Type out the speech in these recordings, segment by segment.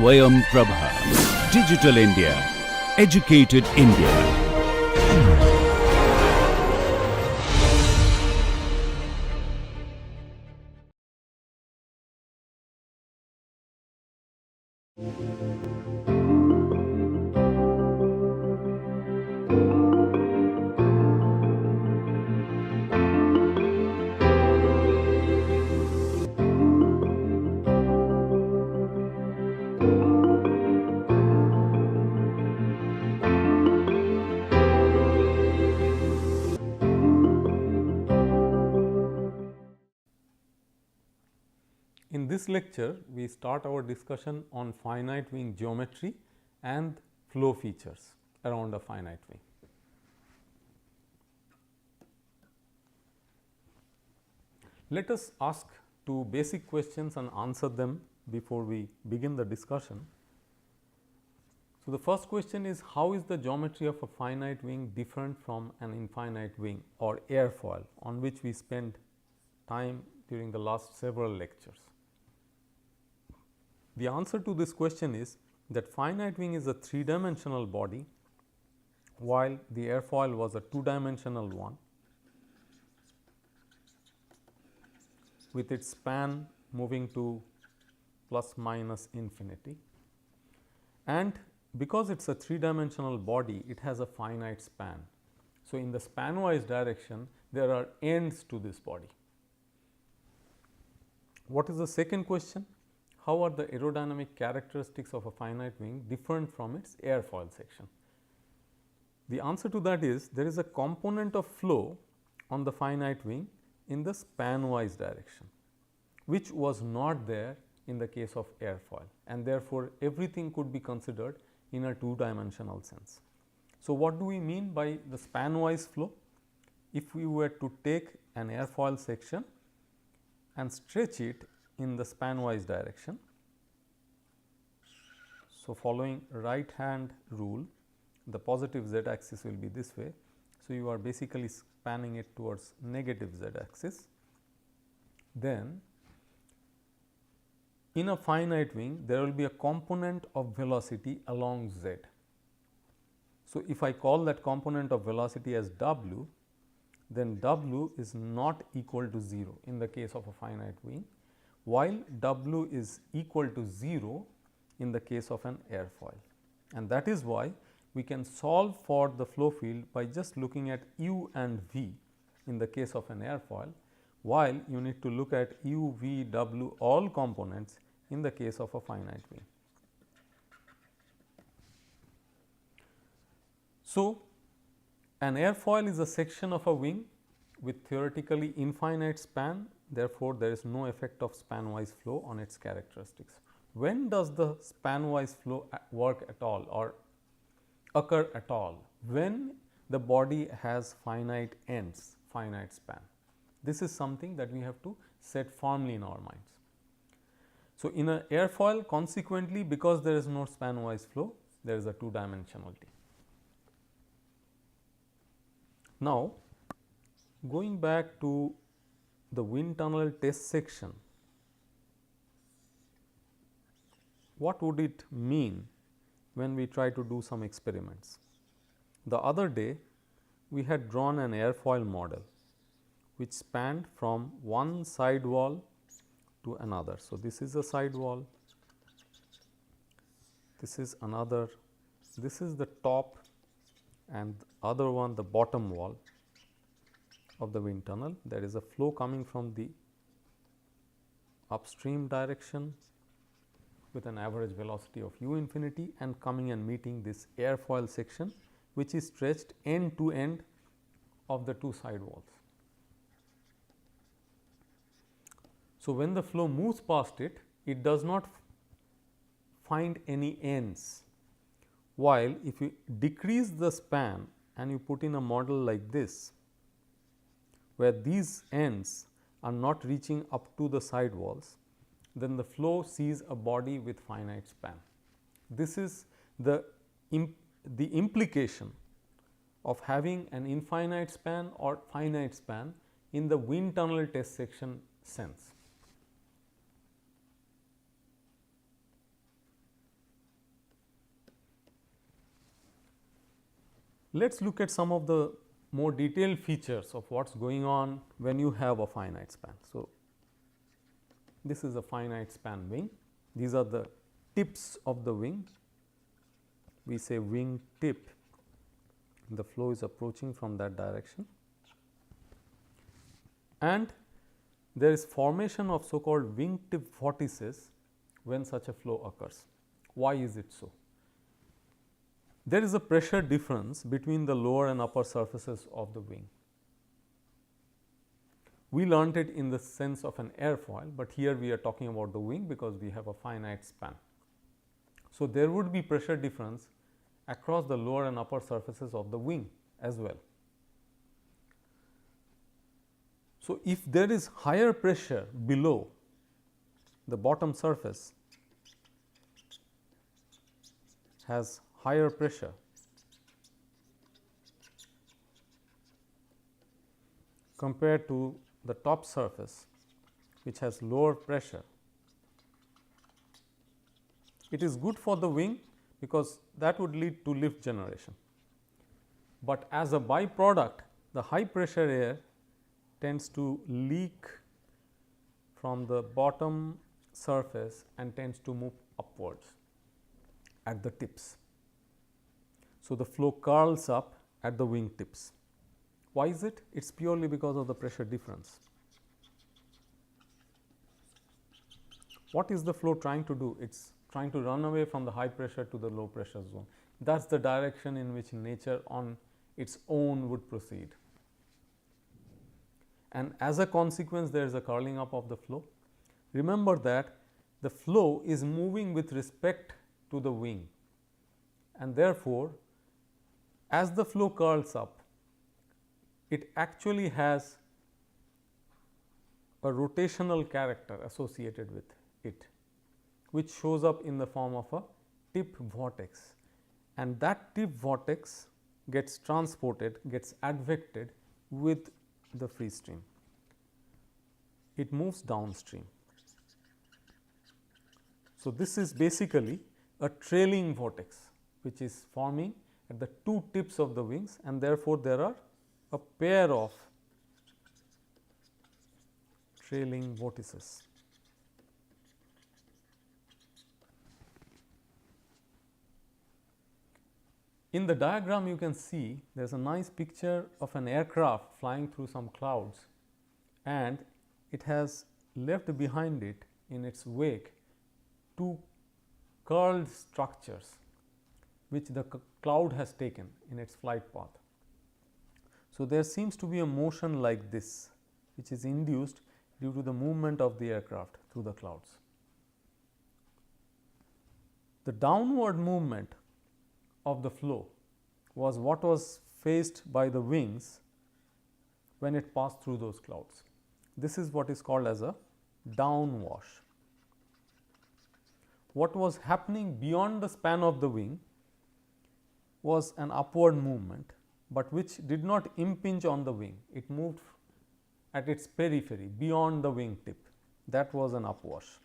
Swayam Prabha. Digital India. Educated India. In this lecture, we start our discussion on finite wing geometry and flow features around a finite wing. Let us ask two basic questions and answer them before we begin the discussion. So, the first question is, how is the geometry of a finite wing different from an infinite wing or airfoil, on which we spent time during the last several lectures? The answer to this question is that finite wing is a 3-dimensional body, while the airfoil was a 2-dimensional one, with its span moving to plus minus infinity. And because it is a 3-dimensional body, it has a finite span. So, in the span-wise direction, there are ends to this body. What is the second question? How are the aerodynamic characteristics of a finite wing different from its airfoil section? The answer to that is, there is a component of flow on the finite wing in the span-wise direction, which was not there in the case of airfoil, and therefore, everything could be considered in a 2-dimensional sense. So, what do we mean by the span-wise flow? If we were to take an airfoil section and stretch it in the span-wise direction. So, following right hand rule, the positive z axis will be this way. So, you are basically spanning it towards negative z axis. Then, in a finite wing, there will be a component of velocity along z. So, if I call that component of velocity as w, then w is not equal to 0 in the case of a finite wing, while w is equal to 0 in the case of an airfoil. And that is why we can solve for the flow field by just looking at u and v in the case of an airfoil, while you need to look at u, v, w all components in the case of a finite wing. So, an airfoil is a section of a wing with theoretically infinite span. Therefore, there is no effect of span-wise flow on its characteristics. When does the span-wise flow work at all or occur at all? When the body has finite ends, finite span. This is something that we have to set firmly in our minds. So, in an airfoil, consequently, because there is no span-wise flow, there is a 2-dimensionality. Now, going back to the wind tunnel test section, what would it mean when we try to do some experiments? The other day, we had drawn an airfoil model which spanned from one side wall to another. So, this is a side wall, this is another, this is the top, and the other one the bottom wall of the wind tunnel. There is a flow coming from the upstream direction with an average velocity of u infinity and coming and meeting this airfoil section, which is stretched end to end of the two side walls. So, when the flow moves past it, it does not find any ends, while if you decrease the span and you put in a model like this, where these ends are not reaching up to the side walls, then the flow sees a body with finite span. This is the implication of having an infinite span or finite span in the wind tunnel test section sense. Let us look at some of the more detailed features of what is going on when you have a finite span. So, this is a finite span wing, these are the tips of the wing, we say wing tip, the flow is approaching from that direction, and there is formation of so called wing tip vortices when such a flow occurs. Why is it so? There is a pressure difference between the lower and upper surfaces of the wing. We learnt it in the sense of an airfoil, but here we are talking about the wing because we have a finite span. So, there would be pressure difference across the lower and upper surfaces of the wing as well. So, if there is higher pressure below the bottom surface has higher pressure compared to the top surface which has lower pressure, it is good for the wing because that would lead to lift generation. But as a byproduct, the high pressure air tends to leak from the bottom surface and tends to move upwards at the tips. So, the flow curls up at the wing tips. Why is it? It is purely because of the pressure difference. What is the flow trying to do? It is trying to run away from the high pressure to the low pressure zone. That is the direction in which nature on its own would proceed. And as a consequence, there is a curling up of the flow. Remember that the flow is moving with respect to the wing, and therefore, as the flow curls up, it actually has a rotational character associated with it, which shows up in the form of a tip vortex, and that tip vortex gets transported, gets advected with the free stream. It moves downstream. So, this is basically a trailing vortex which is forming at the two tips of the wings, and therefore, there are a pair of trailing vortices. In the diagram, you can see there is a nice picture of an aircraft flying through some clouds, and it has left behind it in its wake two curled structures which the cloud has taken in its flight path. So, there seems to be a motion like this which is induced due to the movement of the aircraft through the clouds. The downward movement of the flow was what was faced by the wings when it passed through those clouds. This is what is called as a downwash. What was happening beyond the span of the wing was an upward movement, but which did not impinge on the wing. It moved at its periphery beyond the wing tip. That was an upwash.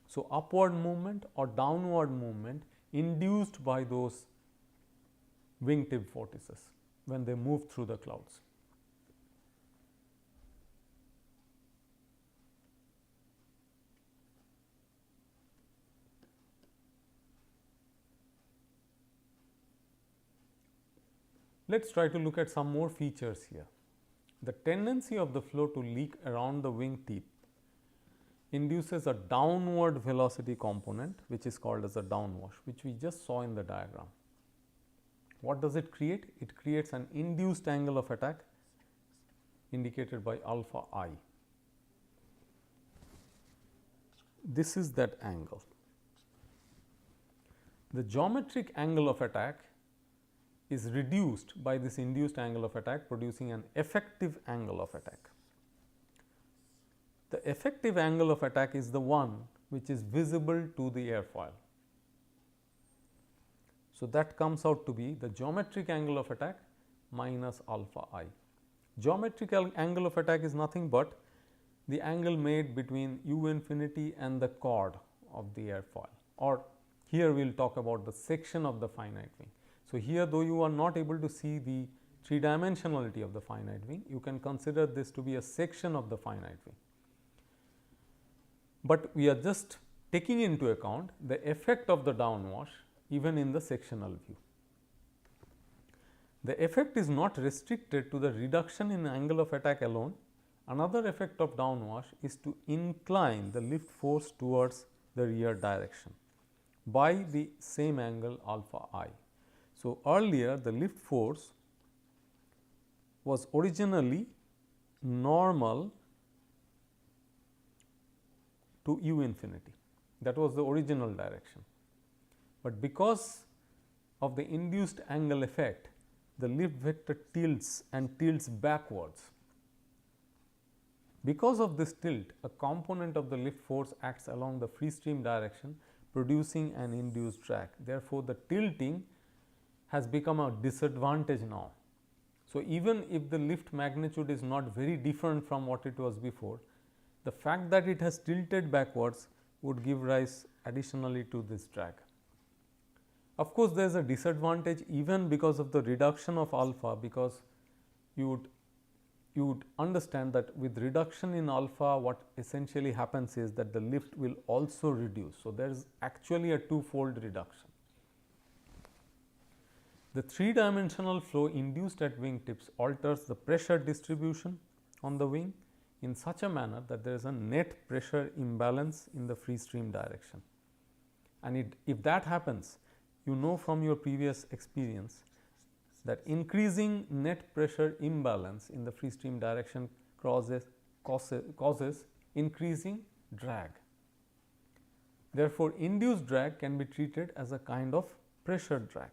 So, upward movement or downward movement induced by those wing tip vortices when they move through the clouds. Let us try to look at some more features here. The tendency of the flow to leak around the wing tip induces a downward velocity component which is called as a downwash, which we just saw in the diagram. What does it create? It creates an induced angle of attack indicated by alpha I. This is that angle. The geometric angle of attack is reduced by this induced angle of attack, producing an effective angle of attack. The effective angle of attack is the one which is visible to the airfoil. So, that comes out to be the geometric angle of attack minus alpha I. Geometric angle of attack is nothing but the angle made between u infinity and the chord of the airfoil, or here we will talk about the section of the finite wing. So, here though you are not able to see the three dimensionality of the finite wing, you can consider this to be a section of the finite wing. But we are just taking into account the effect of the downwash even in the sectional view. The effect is not restricted to the reduction in angle of attack alone. Another effect of downwash is to incline the lift force towards the rear direction by the same angle alpha I. So, earlier the lift force was originally normal to u infinity, that was the original direction, but because of the induced angle effect, the lift vector tilts and tilts backwards. Because of this tilt, a component of the lift force acts along the free stream direction, producing an induced drag. Therefore, the tilting has become a disadvantage now. So, even if the lift magnitude is not very different from what it was before, the fact that it has tilted backwards would give rise additionally to this drag. Of course, there is a disadvantage even because of the reduction of alpha, because you would understand that with reduction in alpha, what essentially happens is that the lift will also reduce. So, there is actually a twofold reduction. The three dimensional flow induced at wing tips alters the pressure distribution on the wing in such a manner that there is a net pressure imbalance in the free stream direction. And if that happens, you know from your previous experience that increasing net pressure imbalance in the free stream direction causes increasing drag. Therefore, induced drag can be treated as a kind of pressure drag.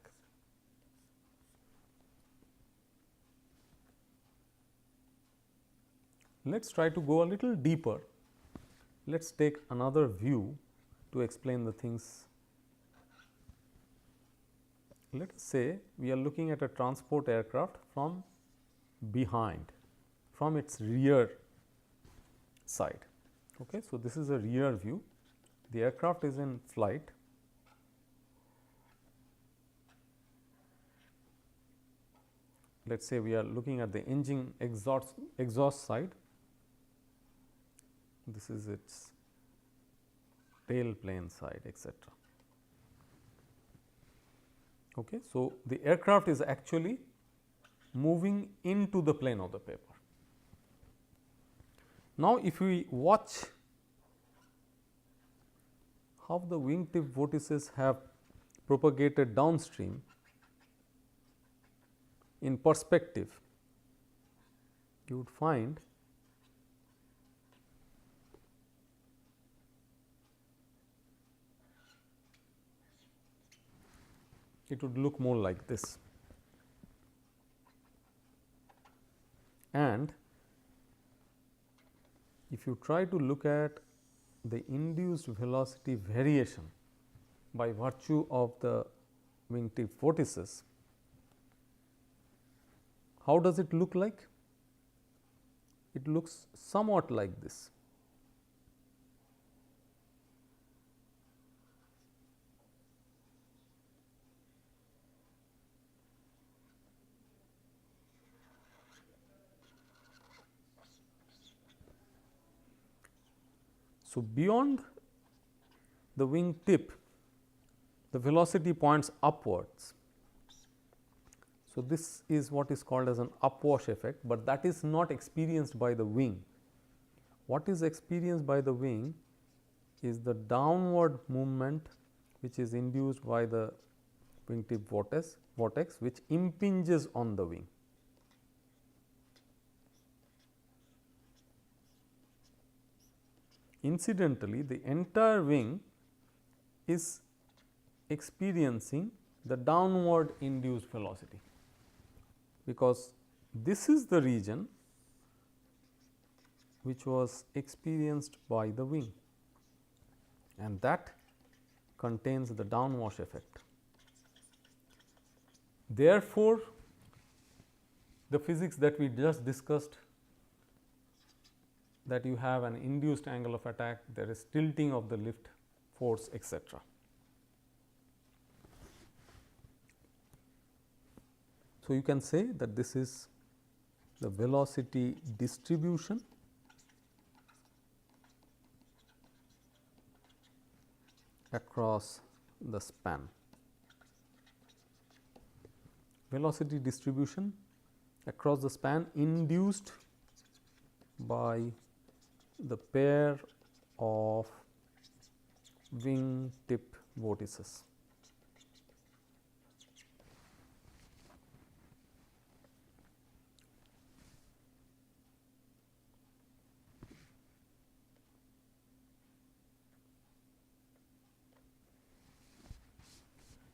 Let us try to go a little deeper. Let us take another view to explain the things. Let us say we are looking at a transport aircraft from behind, from its rear side. Okay. So, this is a rear view. The aircraft is in flight. Let us say we are looking at the engine exhaust side. This is its tail plane side, etc. Okay. So, the aircraft is actually moving into the plane of the paper. Now, if we watch how the wing tip vortices have propagated downstream in perspective, you would find it would look more like this. And if you try to look at the induced velocity variation by virtue of the wing tip vortices, how does it look like? It looks somewhat like this. So, beyond the wing tip, the velocity points upwards. So, this is what is called as an upwash effect, but that is not experienced by the wing. What is experienced by the wing is the downward movement which is induced by the wing tip vortex which impinges on the wing. Incidentally, the entire wing is experiencing the downward induced velocity, because this is the region which was experienced by the wing, and that contains the downwash effect. Therefore, the physics that we just discussed, that you have an induced angle of attack, there is tilting of the lift force, etc. So, you can say that this is the velocity distribution across the span. Velocity distribution across the span induced by the pair of wing tip vortices.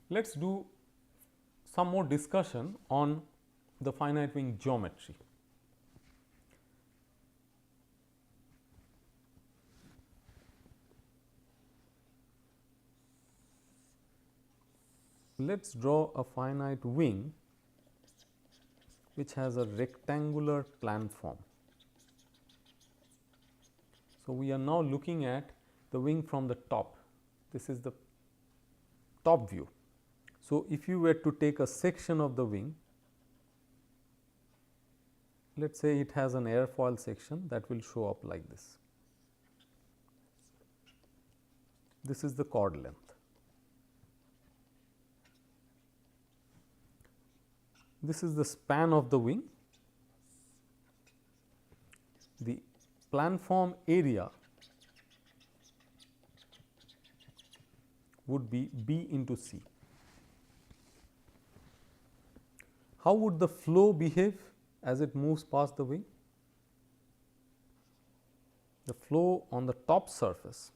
Let us do some more discussion on the finite wing geometry. Let us draw a finite wing which has a rectangular plan form. So, we are now looking at the wing from the top. This is the top view. So, if you were to take a section of the wing, let us say it has an airfoil section that will show up like this. This is the chord length. This is the span of the wing. The planform area would be B into C. How would the flow behave as it moves past the wing? The flow on the top surface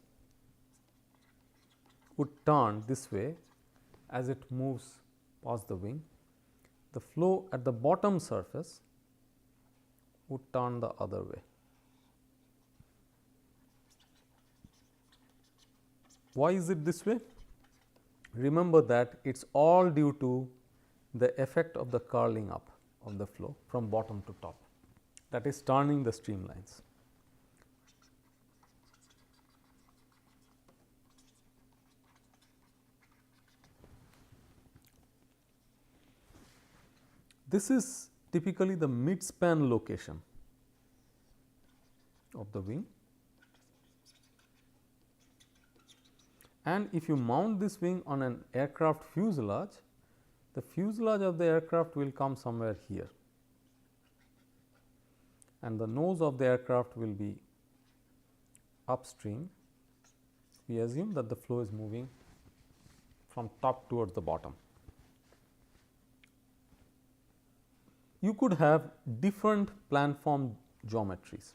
would turn this way as it moves past the wing. The flow at the bottom surface would turn the other way. Why is it this way? Remember that it is all due to the effect of the curling up of the flow from bottom to top, that is turning the streamlines. This is typically the mid span location of the wing, and if you mount this wing on an aircraft fuselage, the fuselage of the aircraft will come somewhere here, and the nose of the aircraft will be upstream. We assume that the flow is moving from top towards the bottom. You could have different planform geometries.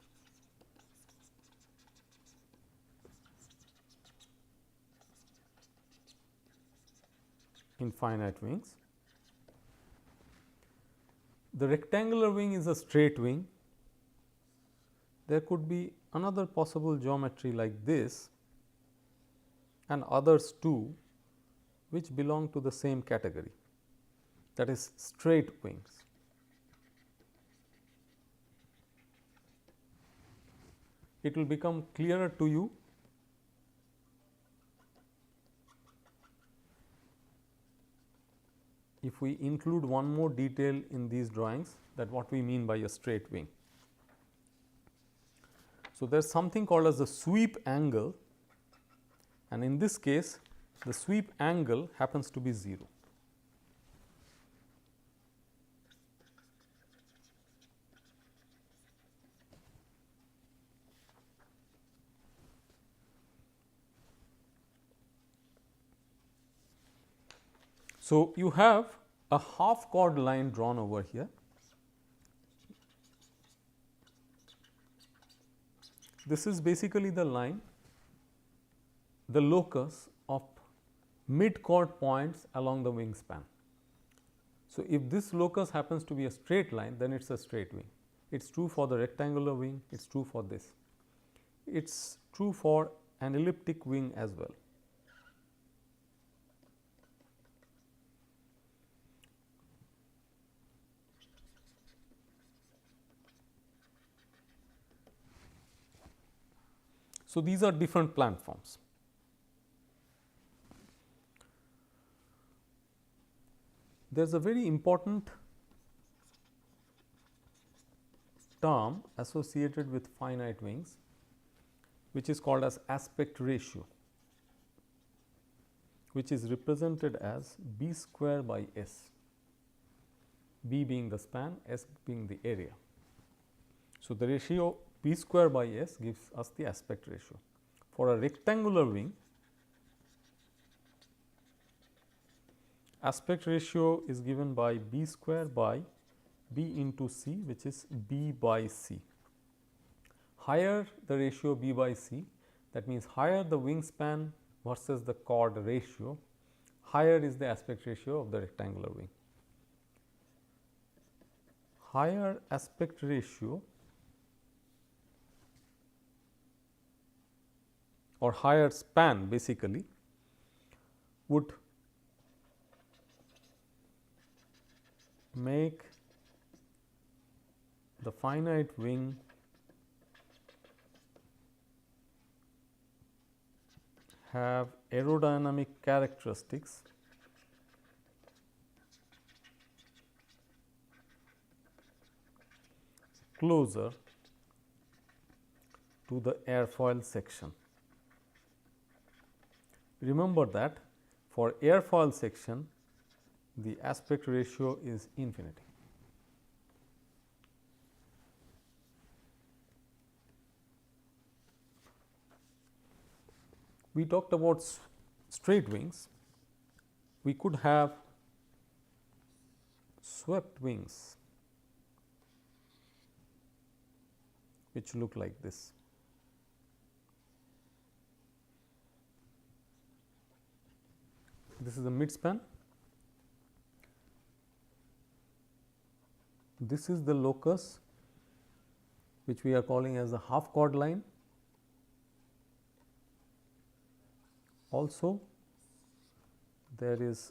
In finite wings. The rectangular wing is a straight wing. There could be another possible geometry like this and others too, which belong to the same category, that is straight wings. It will become clearer to you if we include one more detail in these drawings, that what we mean by a straight wing. So, there is something called as the sweep angle, and in this case the sweep angle happens to be 0. So, you have a half chord line drawn over here. This is basically the line, the locus of mid chord points along the wingspan. So, if this locus happens to be a straight line, then it is a straight wing. It is true for the rectangular wing, it is true for this. It is true for an elliptic wing as well. So, these are different planforms. There is a very important term associated with finite wings which is called as aspect ratio, which is represented as b square by s, b being the span, s being the area. So, the ratio b square by s gives us the aspect ratio. For a rectangular wing, aspect ratio is given by b square by b into c, which is b by c. Higher the ratio b by c, that means higher the wingspan versus the chord ratio, higher is the aspect ratio of the rectangular wing. Higher aspect ratio or higher span basically would make the finite wing have aerodynamic characteristics closer to the airfoil section. Remember that for airfoil section, the aspect ratio is infinity. We talked about straight wings. We could have swept wings which look like this. This is the midspan. This is the locus which we are calling as the half chord line. Also, there is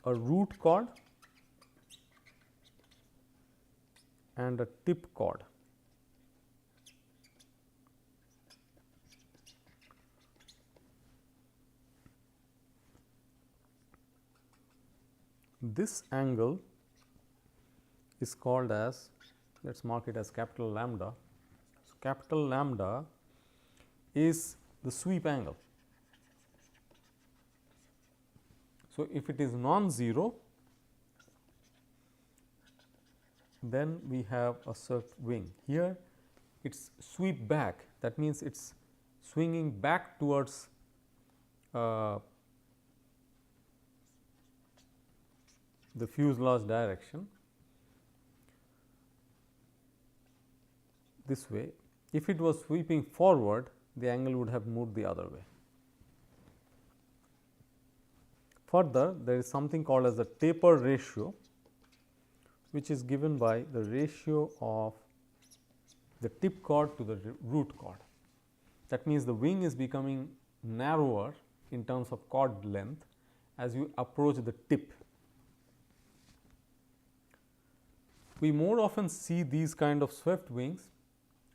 a root chord and a tip chord. This angle is called as, let us mark it as capital lambda. So, capital lambda is the sweep angle. So, if it is non-zero, then we have a swept wing. Here it is sweep back, that means it is swinging back towards the fuselage direction this way. If it was sweeping forward, the angle would have moved the other way. Further, there is something called as the taper ratio, which is given by the ratio of the tip chord to the root chord. That means, the wing is becoming narrower in terms of chord length as you approach the tip. We more often see these kind of swept wings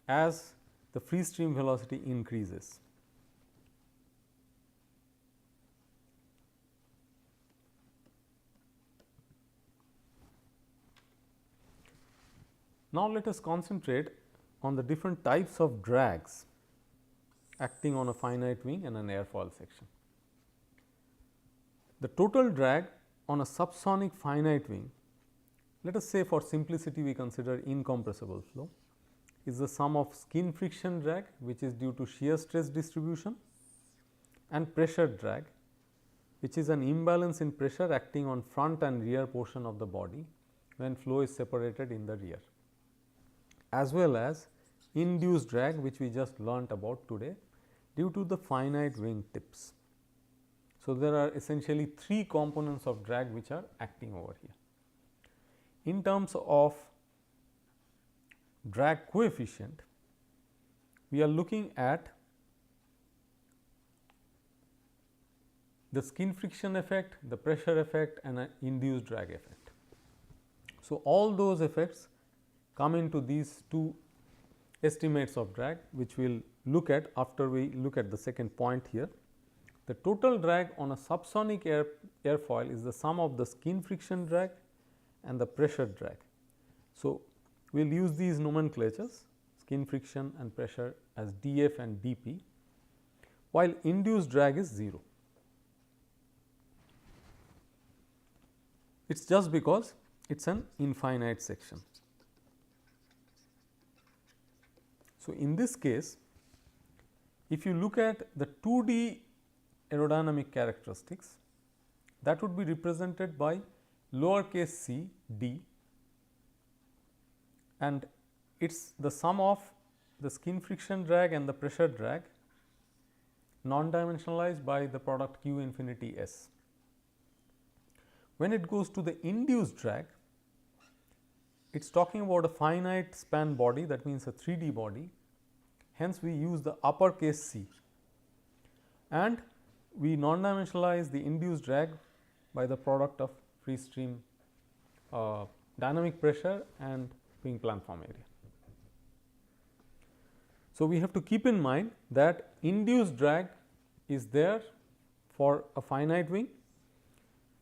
as the free stream velocity increases. Now, let us concentrate on the different types of drags acting on a finite wing and an airfoil section. The total drag on a subsonic finite wing, let us say for simplicity we consider incompressible flow, is the sum of skin friction drag, which is due to shear stress distribution, and pressure drag, which is an imbalance in pressure acting on front and rear portion of the body when flow is separated in the rear, as well as induced drag, which we just learnt about today due to the finite wing tips. So, there are essentially three components of drag which are acting over here. In terms of drag coefficient, we are looking at the skin friction effect, the pressure effect, and an induced drag effect. So, all those effects come into these two estimates of drag, which we will look at after we look at the second point here. The total drag on a subsonic airfoil is the sum of the skin friction drag and the pressure drag. So, we will use these nomenclatures skin friction and pressure as dF and dP, while induced drag is 0. It is just because it is an infinite section. So, in this case, if you look at the 2D aerodynamic characteristics, that would be represented by lowercase c d, and it is the sum of the skin friction drag and the pressure drag non-dimensionalized by the product q infinity s. When it goes to the induced drag, it is talking about a finite span body, that means a 3D body, hence we use the uppercase c, and we non-dimensionalize the induced drag by the product of free stream dynamic pressure and wing planform area. So, we have to keep in mind that induced drag is there for a finite wing,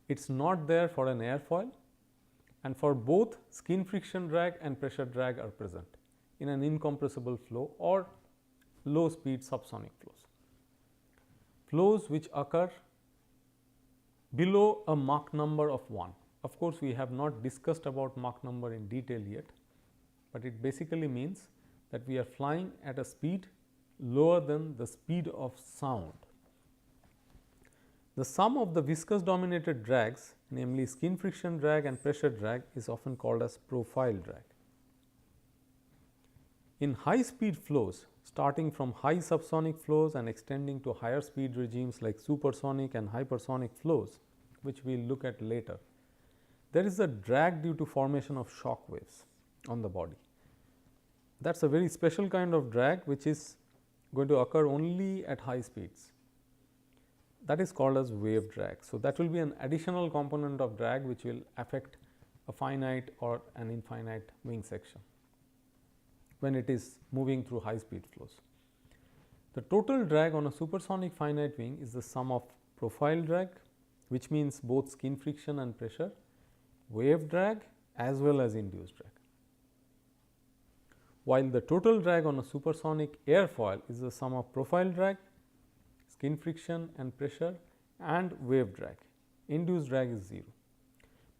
it is not there for an airfoil, and for both skin friction drag and pressure drag are present in an incompressible flow or low speed subsonic flows. Flows which occur below a Mach number of 1. Of course, we have not discussed about Mach number in detail yet, but it basically means that we are flying at a speed lower than the speed of sound. The sum of the viscous dominated drags, namely skin friction drag and pressure drag, is often called as profile drag. In high speed flows, starting from high subsonic flows and extending to higher speed regimes like supersonic and hypersonic flows, which we will look at later, there is a drag due to formation of shock waves on the body. That is a very special kind of drag which is going to occur only at high speeds. That is called as wave drag. So, that will be an additional component of drag which will affect a finite or an infinite wing section when it is moving through high speed flows. The total drag on a supersonic finite wing is the sum of profile drag, which means both skin friction and pressure, wave drag as well as induced drag, while the total drag on a supersonic airfoil is the sum of profile drag, skin friction and pressure and wave drag. Induced drag is 0.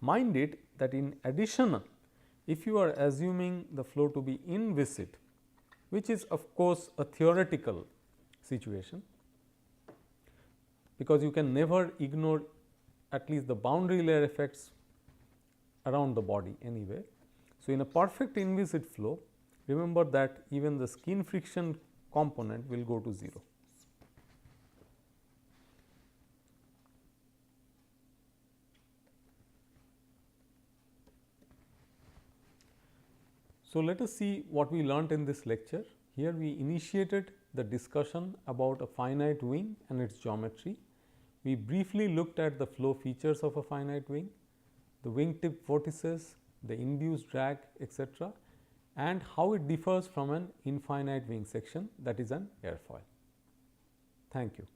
Mind it that in addition, if you are assuming the flow to be inviscid, which is of course a theoretical situation, because you can never ignore at least the boundary layer effects around the body anyway. So, in a perfect inviscid flow, remember that even the skin friction component will go to 0. So, let us see what we learnt in this lecture. Here we initiated the discussion about a finite wing and its geometry. We briefly looked at the flow features of a finite wing, the wing tip vortices, the induced drag, etc., and how it differs from an infinite wing section, that is an airfoil. Thank you.